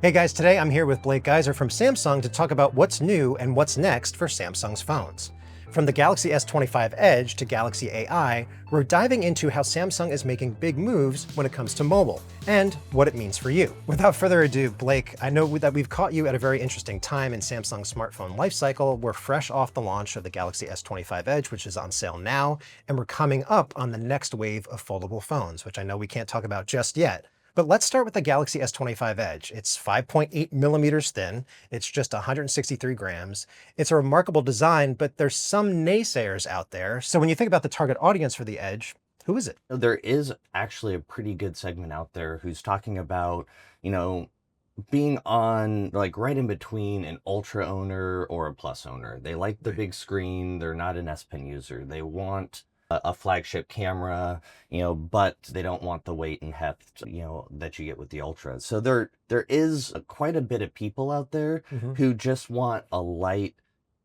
Hey guys, today I'm here with Blake Gaiser from Samsung to talk about what's new and what's next for Samsung's phones. From the Galaxy S25 Edge to Galaxy AI, we're diving into how Samsung is making big moves when it comes to mobile, and what it means for you. Without further ado, Blake, I know that we've caught you at a very interesting time in Samsung's smartphone lifecycle. We're fresh off the launch of the Galaxy S25 Edge, which is on sale now, and we're coming up on the next wave of foldable phones, which I know we can't talk about just yet. But let's start with the Galaxy S25 Edge. It's 5.8 millimeters thin. It's just 163 grams. It's a remarkable design, but there's some naysayers out there. So when you think about the target audience for the Edge, who is it? There is actually a pretty good segment out there who's talking about, being on like right in between an Ultra owner or a Plus owner. They like the big screen. They're not an S Pen user. They want a flagship camera, but they don't want the weight and heft, that you get with the Ultra. So there is quite a bit of people out there who just want a light,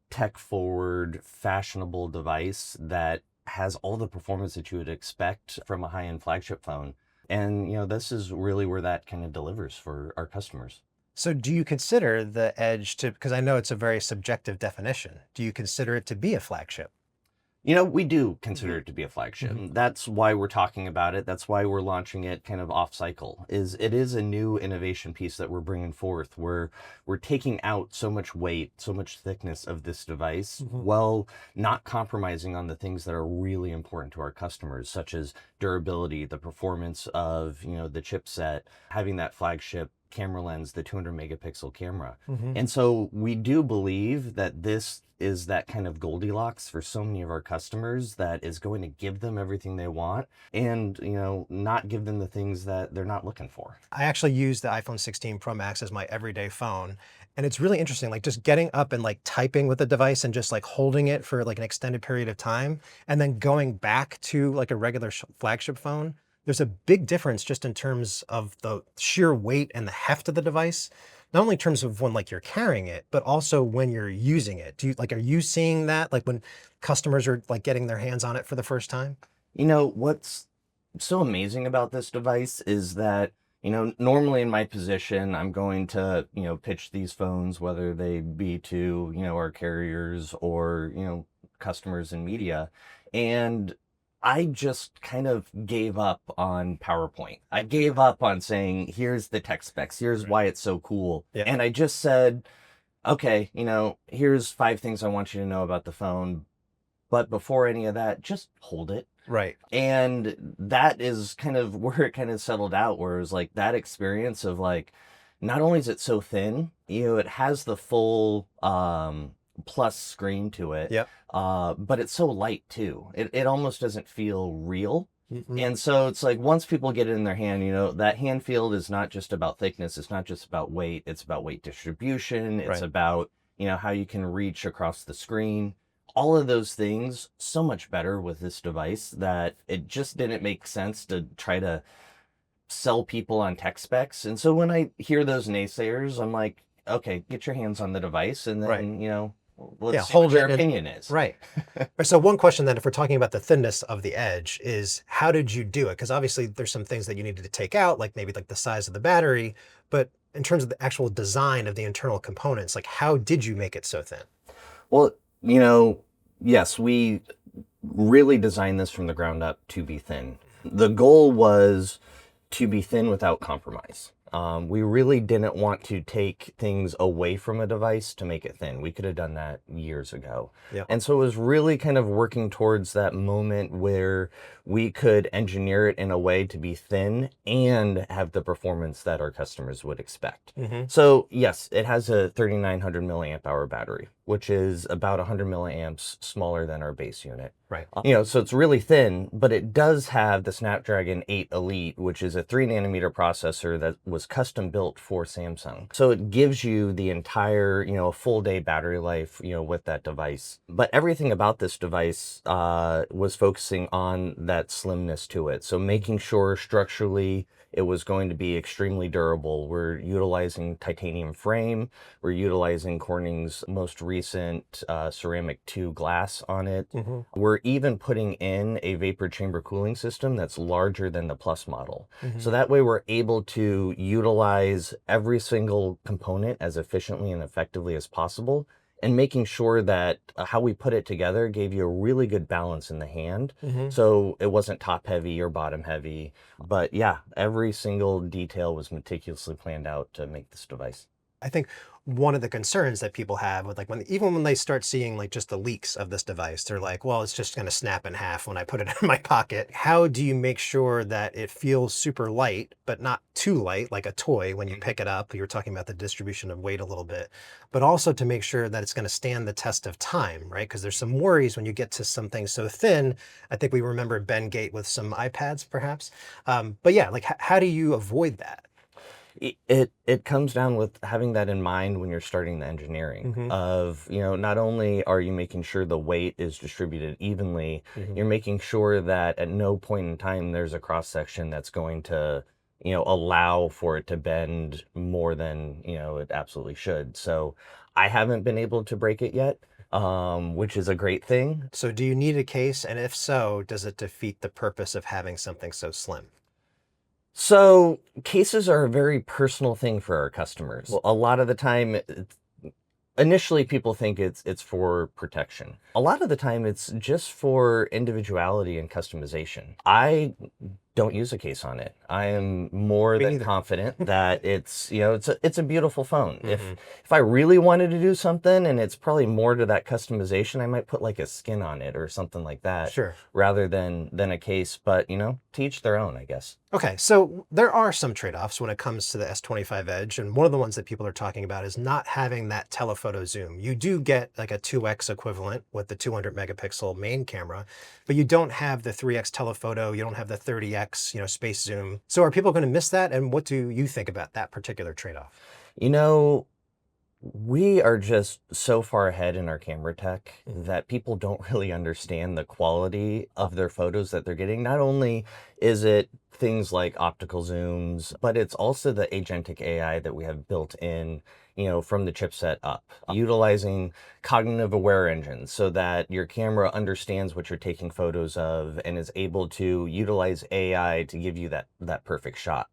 tech-forward, fashionable device that has all the performance that you would expect from a high-end flagship phone. And, this is really where that kind of delivers for our customers. So do you consider the Edge because I know it's a very subjective definition, do you consider it to be a flagship? We do consider it to be a flagship. That's why we're talking about it. That's why we're launching it kind of off cycle. It is a new innovation piece that we're bringing forth where we're taking out so much weight, so much thickness of this device while not compromising on the things that are really important to our customers, such as durability, the performance of, the chipset, having that flagship camera lens, the 200 megapixel camera. And so we do believe that this is that kind of Goldilocks for so many of our customers that is going to give them everything they want and, not give them the things that they're not looking for. I actually use the iPhone 16 Pro Max as my everyday phone. And it's really interesting, like just getting up and like typing with the device and just like holding it for like an extended period of time and then going back to like a regular flagship phone. There's a big difference just in terms of the sheer weight and the heft of the device. Not only in terms of when like you're carrying it, but also when you're using it. Are you seeing that like when customers are like getting their hands on it for the first time? What's so amazing about this device is that, normally in my position, I'm going to, pitch these phones, whether they be to, our carriers or, customers and media. And I just kind of gave up on PowerPoint. I gave up on saying, here's the tech specs, here's why it's so cool. Yeah. And I just said, okay, here's 5 things I want you to know about the phone. But before any of that, just hold it. Right. And that is kind of where it kind of settled out, where it was like that experience of like, not only is it so thin, it has the full plus screen to it. Yep. But it's so light too. It almost doesn't feel real. And so it's like once people get it in their hand, that hand field is not just about thickness. It's not just about weight. It's about weight distribution. It's about, how you can reach across the screen. All of those things so much better with this device that it just didn't make sense to try to sell people on tech specs. And so when I hear those naysayers, I'm like, okay, get your hands on the device and then, let's see what your opinion is. Right. So one question then, if we're talking about the thinness of the Edge, is how did you do it? Because obviously there's some things that you needed to take out, like maybe like the size of the battery, but in terms of the actual design of the internal components, like how did you make it so thin? Well, yes, we really designed this from the ground up to be thin. The goal was to be thin without compromise. We really didn't want to take things away from a device to make it thin. We could have done that years ago. Yeah. And so it was really kind of working towards that moment where we could engineer it in a way to be thin and have the performance that our customers would expect. So yes, it has a 3900 milliamp hour battery, which is about 100 milliamps smaller than our base unit. Right. So it's really thin, but it does have the Snapdragon 8 Elite, which is a 3 nanometer processor that was custom built for Samsung. So it gives you the entire, full day battery life, with that device. But everything about this device was focusing on that slimness to it. So making sure structurally it was going to be extremely durable. We're utilizing titanium frame. We're utilizing Corning's most recent ceramic 2 glass on it. We're even putting in a vapor chamber cooling system that's larger than the Plus model. So that way we're able to utilize every single component as efficiently and effectively as possible, and making sure that how we put it together gave you a really good balance in the hand. So it wasn't top heavy or bottom heavy. But yeah, every single detail was meticulously planned out to make this device. I think one of the concerns that people have with, like, even when they start seeing like just the leaks of this device, they're like, well, it's just going to snap in half when I put it in my pocket. How do you make sure that it feels super light, but not too light, like a toy when you pick it up? You were talking about the distribution of weight a little bit, but also to make sure that it's going to stand the test of time, right? Because there's some worries when you get to something so thin. I think we remember Ben Gate with some iPads, perhaps. But yeah, like how do you avoid that? It comes down with having that in mind when you're starting the engineering of, not only are you making sure the weight is distributed evenly, you're making sure that at no point in time there's a cross section that's going to, allow for it to bend more than, it absolutely should. So I haven't been able to break it yet, which is a great thing. So do you need a case? And if so, does it defeat the purpose of having something so slim? So cases are a very personal thing for our customers. A lot of the time, initially people think it's for protection. A lot of the time it's just for individuality and customization. I don't use a case on it. I am more than confident that it's a beautiful phone. If I really wanted to do something, and it's probably more to that customization, I might put like a skin on it or something like that. Sure. Rather than a case, but to each their own, I guess. Okay, so there are some trade-offs when it comes to the S25 Edge, and one of the ones that people are talking about is not having that telephoto zoom. You do get like a 2x equivalent with the 200 megapixel main camera, but you don't have the 3x telephoto, you don't have the 30x, space zoom. So are people going to miss that? And what do you think about that particular trade-off? We are just so far ahead in our camera tech that people don't really understand the quality of their photos that they're getting. Not only is it things like optical zooms, but it's also the agentic AI that we have built in, from the chipset up, utilizing cognitive aware engines so that your camera understands what you're taking photos of and is able to utilize AI to give you that perfect shot.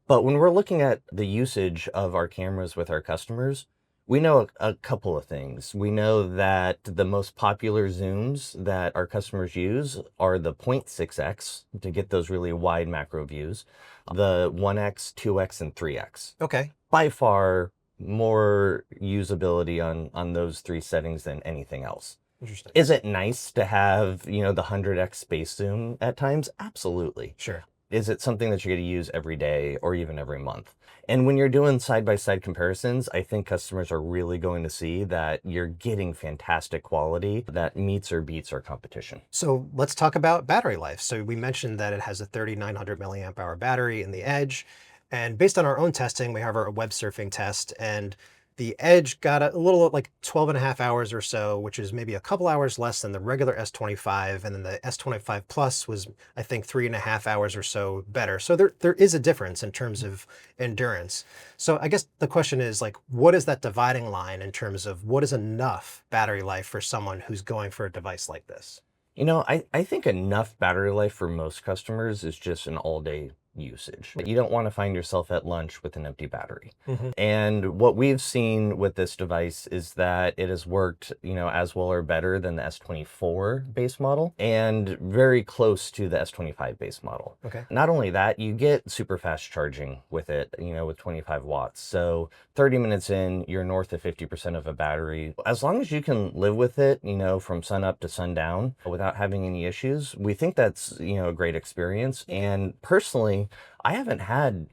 But when we're looking at the usage of our cameras with our customers, we know a couple of things. We know that the most popular zooms that our customers use are the 0.6x to get those really wide macro views, the 1x, 2x, and 3x. Okay. By far more usability on those three settings than anything else. Interesting. Is it nice to have, the 100x space zoom at times? Absolutely. Sure. Is it something that you're going to use every day or even every month? And when you're doing side-by-side comparisons, I think customers are really going to see that you're getting fantastic quality that meets or beats our competition. So let's talk about battery life. So we mentioned that it has a 3,900 milliamp hour battery in the Edge. And based on our own testing, we have our web surfing test, and the Edge got a little like 12 and a half hours or so, which is maybe a couple hours less than the regular S25. And then the S25 Plus was, I think, 3.5 hours or so better. So there is a difference in terms of endurance. So I guess the question is, like, what is that dividing line in terms of what is enough battery life for someone who's going for a device like this? I think enough battery life for most customers is just an all-day usage. You don't want to find yourself at lunch with an empty battery. And what we've seen with this device is that it has worked, as well or better than the S24 base model and very close to the S25 base model. Okay. Not only that, you get super fast charging with it, with 25 watts. So 30 minutes in, you're north of 50% of a battery. As long as you can live with it, from sun up to sundown without having any issues, we think that's, a great experience. And personally, I haven't had,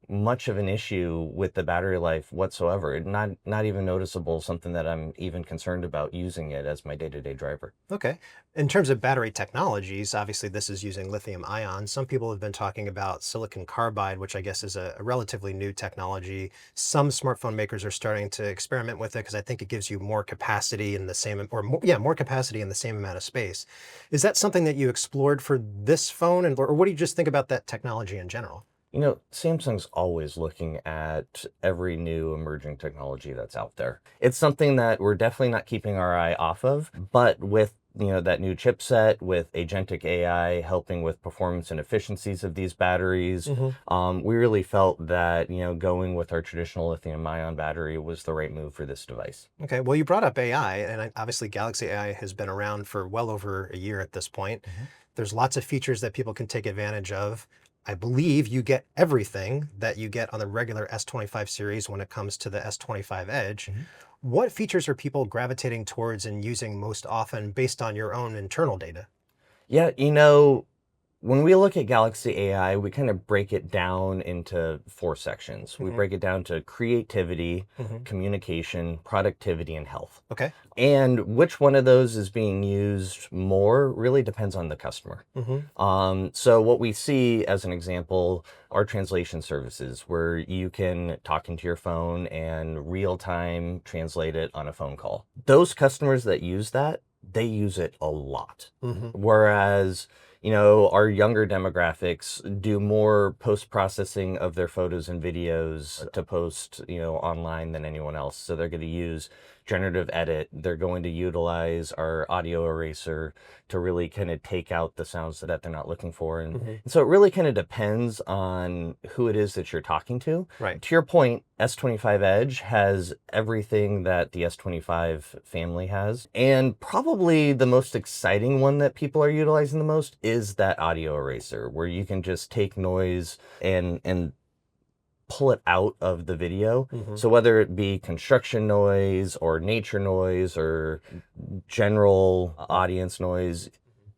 much of an issue with the battery life whatsoever. Not even noticeable, something that I'm even concerned about using it as my day-to-day driver. Okay. In terms of battery technologies, obviously this is using lithium ion. Some people have been talking about silicon carbide, which I guess is a relatively new technology. Some smartphone makers are starting to experiment with it because I think it gives you more capacity in the same, or more capacity in the same amount of space. Is that something that you explored for this phone, or what do you just think about that technology in general? Samsung's always looking at every new emerging technology that's out there. It's something that we're definitely not keeping our eye off of, but with that new chipset with agentic AI helping with performance and efficiencies of these batteries, we really felt that, going with our traditional lithium ion battery was the right move for this device. Okay, well, you brought up AI, and obviously Galaxy AI has been around for well over a year at this point. There's lots of features that people can take advantage of. I believe you get everything that you get on the regular S25 series when it comes to the S25 Edge. What features are people gravitating towards and using most often based on your own internal data? Yeah, when we look at Galaxy AI, we kind of break it down into 4 sections. We break it down to creativity, communication, productivity, and health. Okay. And which one of those is being used more really depends on the customer. So what we see as an example are translation services where you can talk into your phone and real time translate it on a phone call. Those customers that use that, they use it a lot. Whereas our younger demographics do more post-processing of their photos and videos to post, online than anyone else. So they're going to use generative edit. They're going to utilize our audio eraser to really kind of take out the sounds that they're not looking for. And so it really kind of depends on who it is that you're talking to. Right. To your point, S25 Edge has everything that the S25 family has. And probably the most exciting one that people are utilizing the most is that audio eraser, where you can just take noise and pull it out of the video. So whether it be construction noise or nature noise or general audience noise,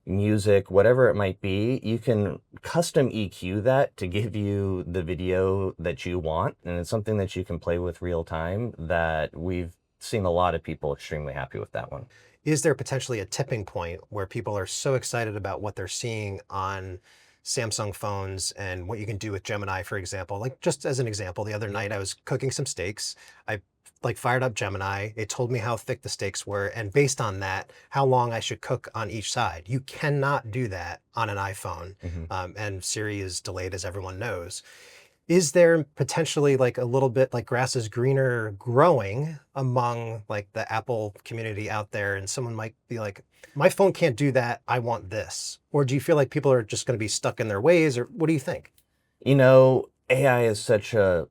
music, whatever it might be, you can custom EQ that to give you the video that you want. And it's something that you can play with real time that we've seen a lot of people extremely happy with that one. Is there potentially a tipping point where people are so excited about what they're seeing on Samsung phones and what you can do with Gemini, for example? Like, just as an example, the other night I was cooking some steaks. I fired up Gemini. It told me how thick the steaks were, and based on that, how long I should cook on each side. You cannot do that on an iPhone, and Siri is delayed, as everyone knows. Is there potentially like a little bit like grass is greener growing among like the Apple community out there, and someone might be like, my phone can't do that, I want this? Or do you feel like people are just going to be stuck in their ways, or what do you think? AI is such a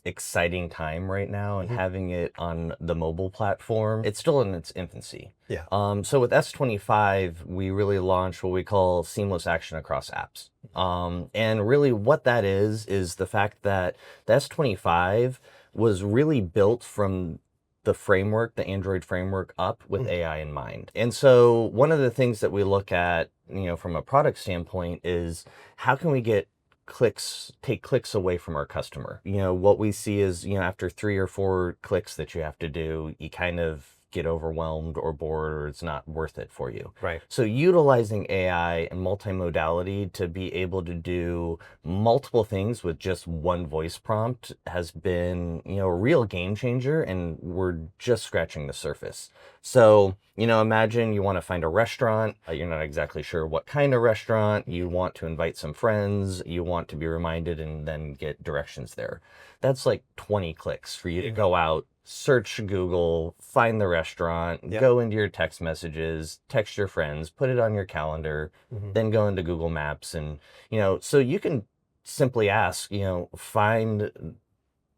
exciting time right now, and having it on the mobile platform, it's still in its infancy. Yeah. So with S25, we really launched what we call seamless action across apps. And really what that is the fact that the S25 was really built from the framework, the Android framework, up with AI in mind. And so one of the things that we look at, from a product standpoint is how can we take clicks away from our customer? What we see is, after 3 or 4 clicks that you have to do, you kind of get overwhelmed or bored, or it's not worth it for you. Right. So utilizing AI and multimodality to be able to do multiple things with just one voice prompt has been, a real game changer, and we're just scratching the surface. So, imagine you want to find a restaurant, you're not exactly sure what kind of restaurant, you want to invite some friends, you want to be reminded and then get directions there. That's like 20 clicks for you to go out, search Google, find the restaurant, go into your text messages, text your friends, put it on your calendar, then go into Google Maps. And, so you can simply ask, find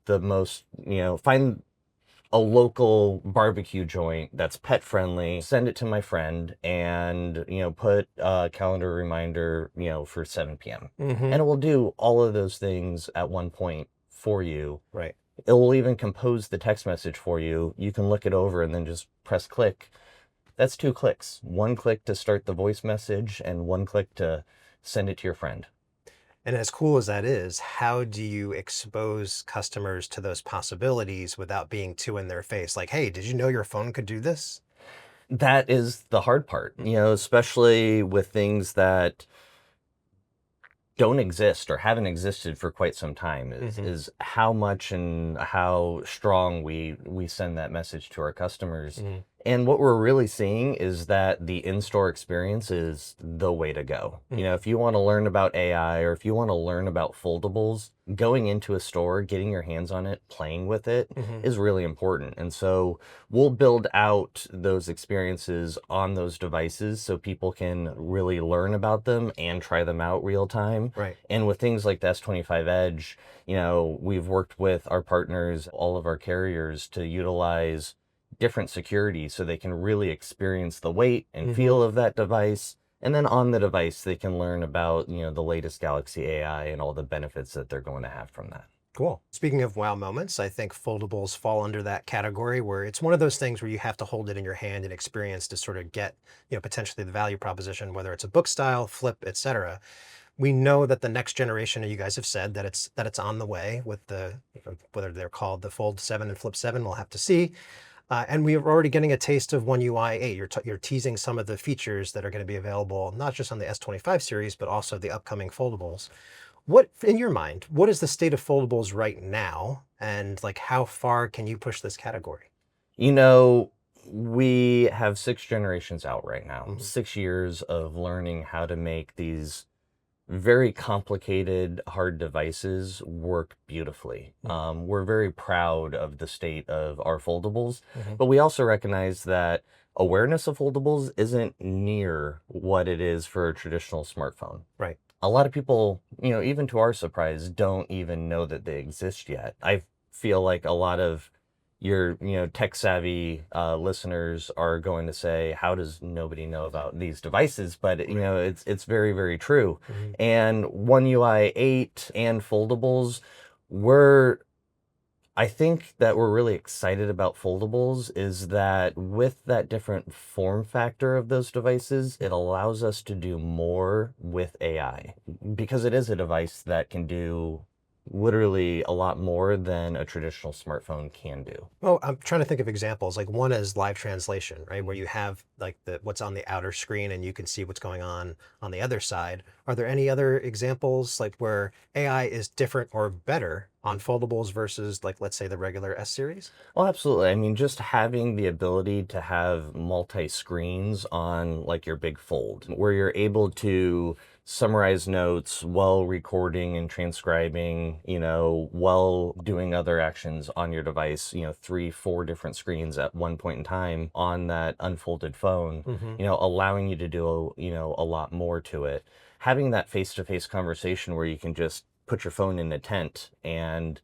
find a local barbecue joint that's pet friendly, send it to my friend, and, put a calendar reminder, for 7 p.m. And it will do all of those things at one point for you. Right. It will even compose the text message for you. You can look it over and then just press click. That's 2 clicks. 1 click to start the voice message and 1 click to send it to your friend. And as cool as that is, how do you expose customers to those possibilities without being too in their face? Like, hey, did you know your phone could do this? That is the hard part, especially with things that don't exist or haven't existed for quite some time, is how much and how strong we send that message to our customers. And what we're really seeing is that the in-store experience is the way to go. You know, if you want to learn about AI or if you want to learn about foldables, going into a store, getting your hands on it, playing with it is really important. And so we'll build out those experiences on those devices so people can really learn about them and try them out real time. Right. And with things like the S25 Edge, you know, we've worked with our partners, all of our carriers, to utilize different security so they can really experience the weight and feel of that device. And then on the device, they can learn about, you know, the latest Galaxy AI and all the benefits that they're going to have from that. Cool. Speaking of wow moments, I think foldables fall under that category where it's one of those things where you have to hold it in your hand and experience to sort of get, potentially the value proposition, whether it's a book style, flip, etc. We know that the next generation, and you guys have said that it's on the way with whether they're called the Fold 7 and Flip 7, we'll have to see. And we are already getting a taste of One UI 8. You're teasing some of the features that are going to be available, not just on the S25 series, but also the upcoming foldables. What, in your mind, what is the state of foldables right now? And like, how far can you push this category? You know, we have 6 generations out right now, 6 years of learning how to make these very complicated, hard devices work beautifully. We're very proud of the state of our foldables, but we also recognize that awareness of foldables isn't near what it is for a traditional smartphone. Right. A lot of people, you know, even to our surprise, don't even know that they exist yet. I feel like a lot of your, tech savvy listeners are going to say, how does nobody know about these devices? But, it's very, very true. And One UI 8 and foldables, I think that we're really excited about foldables is that with that different form factor of those devices, it allows us to do more with AI because it is a device that can do literally a lot more than a traditional smartphone can do. Well, I'm trying to think of examples. Like one is live translation, right? Where you have like what's on the outer screen and you can see what's going on the other side. Are there any other examples like where AI is different or better on foldables versus like, let's say the regular S series? Well, absolutely. I mean, just having the ability to have multi-screens on like your big fold where you're able to summarize notes while recording and transcribing, while doing other actions on your device, 3, 4 different screens at one point in time on that unfolded phone, allowing you to do, a lot more to it. Having that face-to-face conversation where you can just put your phone in a tent and,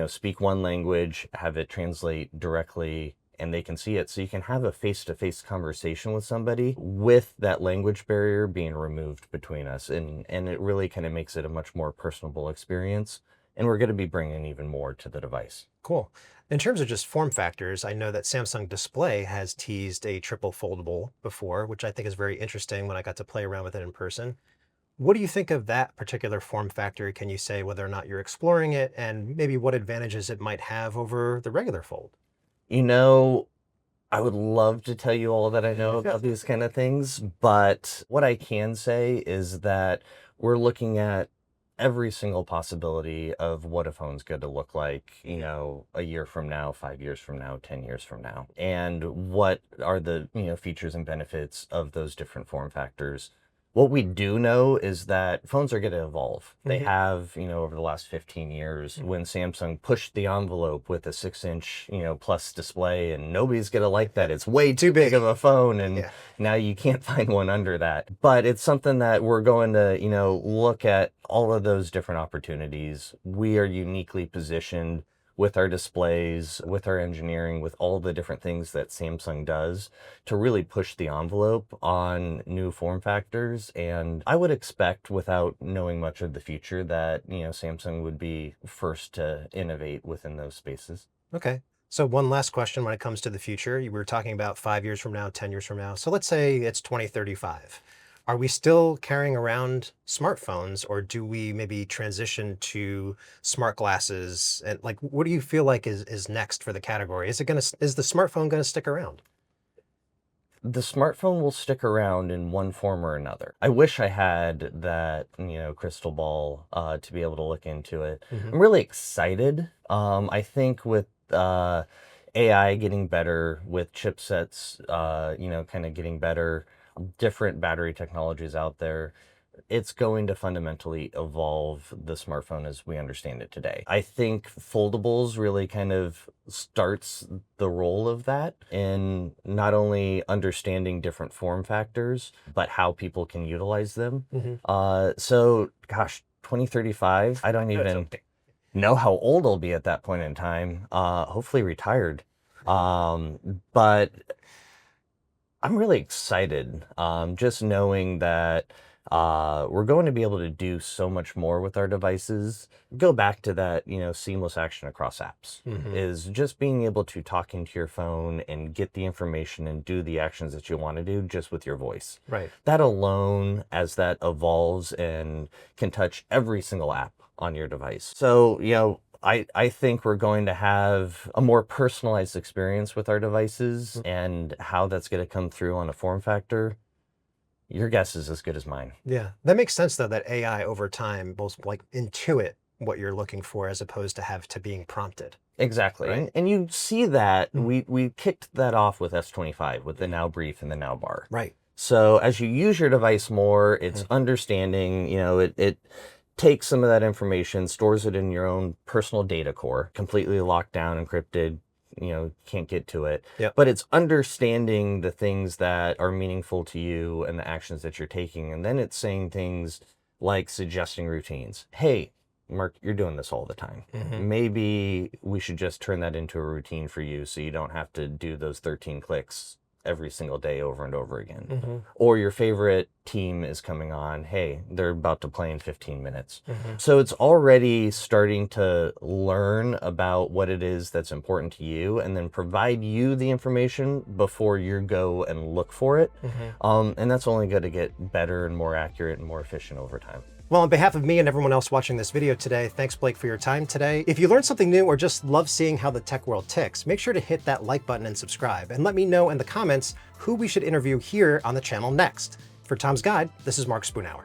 speak one language, have it translate directly, and they can see it. So you can have a face-to-face conversation with somebody with that language barrier being removed between us. And it really kind of makes it a much more personable experience. And we're going to be bringing even more to the device. Cool. In terms of just form factors, I know that Samsung Display has teased a triple foldable before, which I think is very interesting when I got to play around with it in person. What do you think of that particular form factor? Can you say whether or not you're exploring it and maybe what advantages it might have over the regular fold? I would love to tell you all that I know about these kind of things, but what I can say is that we're looking at every single possibility of what a phone's going to look like, a year from now, 5 years from now, 10 years from now, and what are the, features and benefits of those different form factors. What we do know is that phones are going to evolve. They have, over the last 15 years when Samsung pushed the envelope with a 6-inch, plus display, and nobody's going to like that. It's way too big of a phone, and now you can't find one under that. But it's something that we're going to, look at all of those different opportunities. We are uniquely positioned with our displays, with our engineering, with all the different things that Samsung does to really push the envelope on new form factors. And I would expect, without knowing much of the future, that, Samsung would be first to innovate within those spaces. Okay. So one last question when it comes to the future. You were talking about 5 years from now, 10 years from now. So let's say it's 2035. Are we still carrying around smartphones, or do we maybe transition to smart glasses? And like, what do you feel like is next for the category? Is the smartphone gonna stick around? The smartphone will stick around in one form or another. I wish I had that, crystal ball to be able to look into it. I'm really excited. I think with AI getting better, with chipsets, kind of getting better, different battery technologies out there, it's going to fundamentally evolve the smartphone as we understand it today. I think foldables really kind of starts the role of that in not only understanding different form factors, but how people can utilize them. So, gosh, 2035, I don't even know how old I'll be at that point in time. Hopefully retired. But I'm really excited, just knowing that we're going to be able to do so much more with our devices. Go back to that, seamless action across apps is just being able to talk into your phone and get the information and do the actions that you want to do just with your voice. Right. That alone, as that evolves and can touch every single app on your device. So, I think we're going to have a more personalized experience with our devices, and how that's going to come through on a form factor. Your guess is as good as mine. Yeah, that makes sense though, that AI over time will like intuit what you're looking for as opposed to have to being prompted. Exactly. Right. And you see that we kicked that off with S25 with the now brief and the now bar. Right. So as you use your device more, it's understanding, it takes some of that information, stores it in your own personal data core, completely locked down, encrypted, can't get to it. Yep. But it's understanding the things that are meaningful to you and the actions that you're taking. And then it's saying things like suggesting routines. Hey, Mark, you're doing this all the time. Maybe we should just turn that into a routine for you so you don't have to do those 13 clicks every single day over and over again. Or your favorite team is coming on. Hey, they're about to play in 15 minutes. So it's already starting to learn about what it is that's important to you and then provide you the information before you go and look for it. And that's only going to get better and more accurate and more efficient over time. Well, on behalf of me and everyone else watching this video today, thanks Blake for your time today. If you learned something new or just love seeing how the tech world ticks, make sure to hit that like button and subscribe, and let me know in the comments who we should interview here on the channel next. For Tom's Guide, this is Mark Spoonhour.